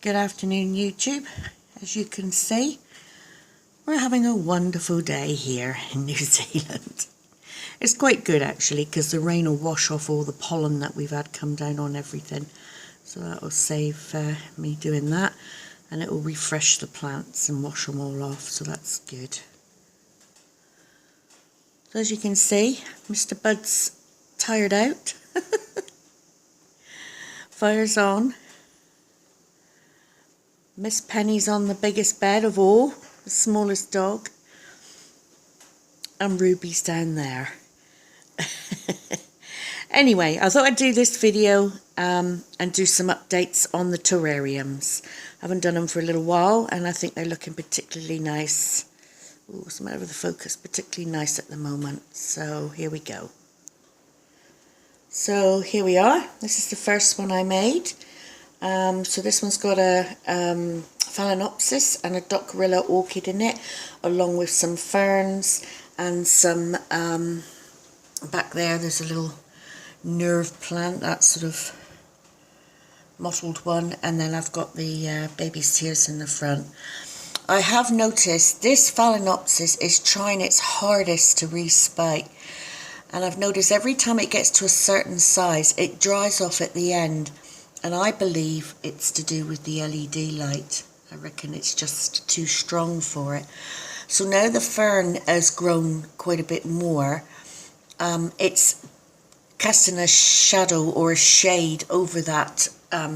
Good afternoon, YouTube. As you can see, we're having a wonderful day here in New Zealand. It's quite good actually, because the rain will wash off all the pollen that we've had come down on everything. So that will save me doing that, and it will refresh the plants and wash them all off, so that's good. So as you can see, Mr. Bud's tired out. Fire's on. Miss Penny's on the biggest bed of all, the smallest dog, and Ruby's down there. Anyway, I thought I'd do this video and do some updates on the terrariums. I haven't done them for a little while, and I think they're looking particularly nice. Ooh, what's the matter with the focus? Particularly nice at the moment. So here we go. So here we are. This is the first one I made. So this one's got a Phalaenopsis and a Dockerilla orchid in it, along with some ferns and some, back there's a little nerve plant, that sort of mottled one, and then I've got the baby's tears in the front. I have noticed this Phalaenopsis is trying its hardest to respike, and I've noticed every time it gets to a certain size it dries off at the end. And I believe it's to do with the LED light. I reckon it's just too strong for it. So now the fern has grown quite a bit more. It's casting a shadow or a shade over that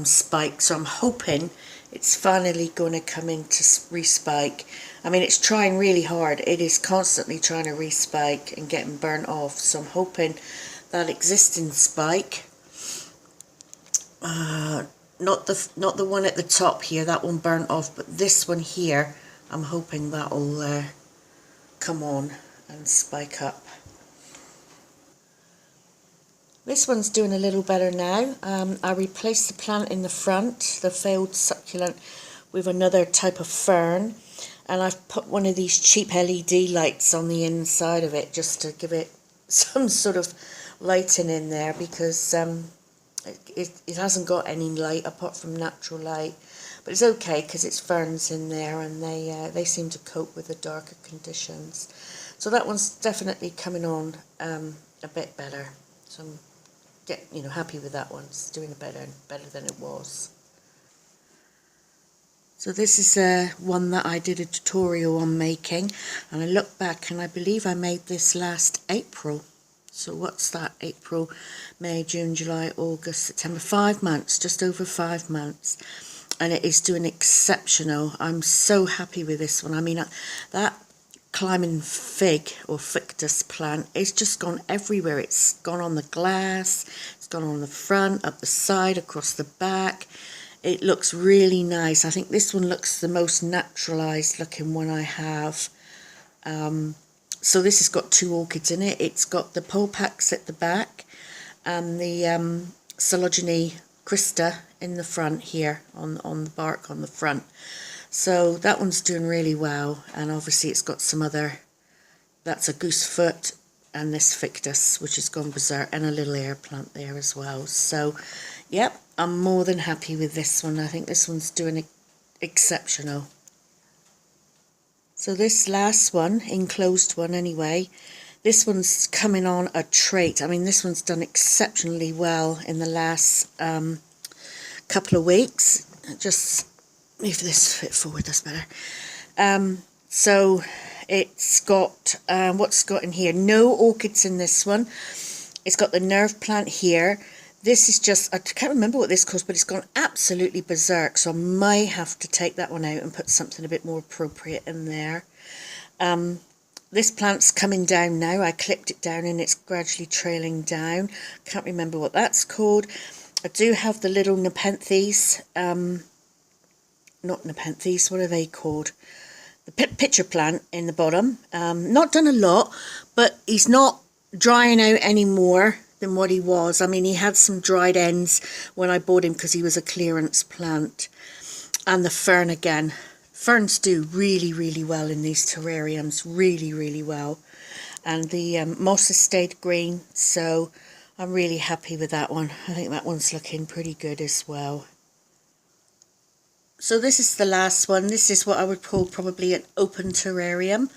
spike. So I'm hoping it's finally going to come in to respike. I mean, it's trying really hard. It is constantly trying to respike and getting burnt off. So I'm hoping that existing spike, not the one at the top here, that one burnt off, but this one here, I'm hoping that'll come on and spike up. This one's doing a little better now. I replaced the plant in the front, the failed succulent, with another type of fern, and I've put one of these cheap LED lights on the inside of it just to give it some sort of lighting in there, because it hasn't got any light apart from natural light, but it's okay because it's ferns in there, and they seem to cope with the darker conditions. So that one's definitely coming on a bit better. So I'm happy with that one. It's doing better than it was. So this is one that I did a tutorial on making, and I look back and I believe I made this last April. So what's that? April, May, June, July, August, September. 5 months, just over 5 months. And it is doing exceptional. I'm so happy with this one. I mean, that climbing fig or ficus plant, it's just gone everywhere. It's gone on the glass, it's gone on the front, up the side, across the back. It looks really nice. I think this one looks the most naturalised looking one I have. So this has got 2 orchids in it. It's got the Polpax at the back and the Coleogene Christa in the front here, on the bark on the front. So that one's doing really well, and obviously it's got some other, that's a goosefoot and this ficus, which has gone berserk, and a little air plant there as well. So yep, I'm more than happy with this one. I think this one's doing exceptional. So this last one, enclosed one anyway, this one's coming on a trait. I mean, this one's done exceptionally well in the last couple of weeks. Just move this a bit forward, that's better. So it's got, what's got in here? No orchids in this one. It's got the nerve plant here. This is just, I can't remember what this cost, but it's gone absolutely berserk, so I might have to take that one out and put something a bit more appropriate in there. This plant's coming down now. I clipped it down and it's gradually trailing down. Can't remember what that's called. I do have the little Nepenthes, not Nepenthes, what are they called? The pitcher plant in the bottom. Not done a lot, but he's not drying out any more than what he was. I mean, he had some dried ends when I bought him because he was a clearance plant. And the fern again. Ferns do really, really well in these terrariums. Really, really well. And the moss has stayed green, so I'm really happy with that one. I think that one's looking pretty good as well. So this is the last one. This is what I would call probably an open terrarium.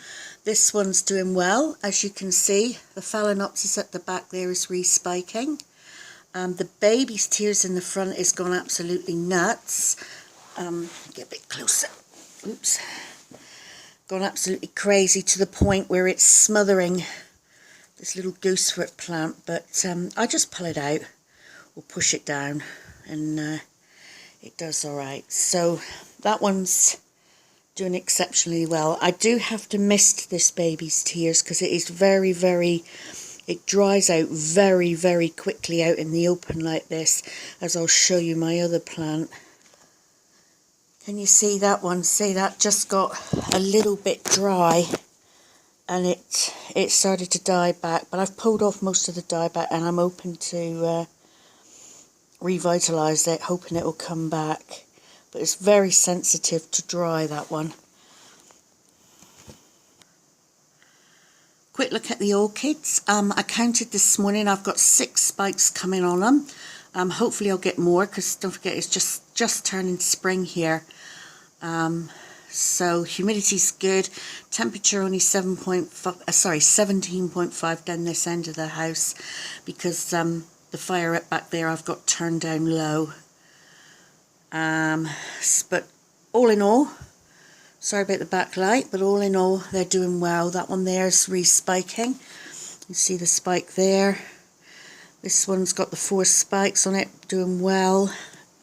This one's doing well. As you can see, the Phalaenopsis at the back there is respiking. The baby's tears in the front is gone absolutely nuts. Get a bit closer. Oops. Gone absolutely crazy to the point where it's smothering this little goosefoot plant. But I just pull it out or push it down, and it does alright. So that one's doing exceptionally well. I do have to mist this baby's tears because it is very, very, it dries out very, very quickly out in the open like this, as I'll show you my other plant. Can you see that one? See, that just got a little bit dry and it started to die back, but I've pulled off most of the dieback and I'm open to revitalise it, hoping it will come back. But it's very sensitive to dry, that one. Quick look at the orchids. I counted this morning, I've got 6 spikes coming on them. Hopefully I'll get more, because don't forget it's just turning spring here. So humidity's good. Temperature only 17.5 down this end of the house, because the fire up back there I've got turned down low. But all in all, sorry about the backlight, but all in all they're doing well. That one there is respiking. You see the spike there. This one's got the 4 spikes on it, doing well.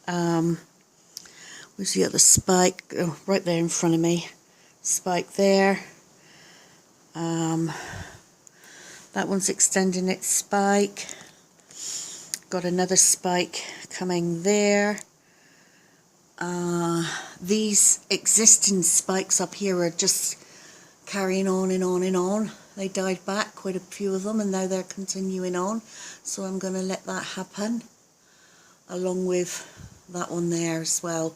Where's the other spike? Oh, right there in front of me. Spike there. That one's extending its spike. Got another spike coming there. These existing spikes up here are just carrying on and on and on. They died back, quite a few of them, and now they're continuing on. So I'm going to let that happen, along with that one there as well.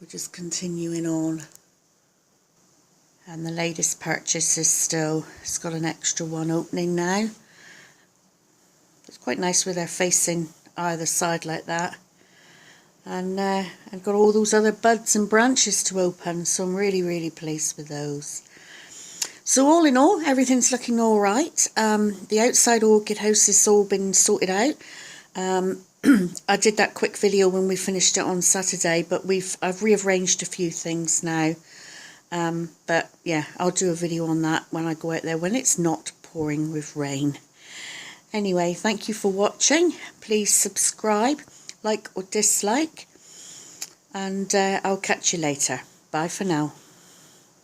We're just continuing on. And the latest purchase is still, it's got an extra one opening now. It's quite nice with they're facing either side like that. And I've got all those other buds and branches to open, so I'm really, really pleased with those. So all in all, everything's looking all right. The outside orchid house has all been sorted out. I did that quick video when we finished it on Saturday, but I've rearranged a few things now. But yeah, I'll do a video on that when I go out there, when it's not pouring with rain. Anyway, thank you for watching. Please subscribe, like or dislike, and I'll catch you later. Bye for now.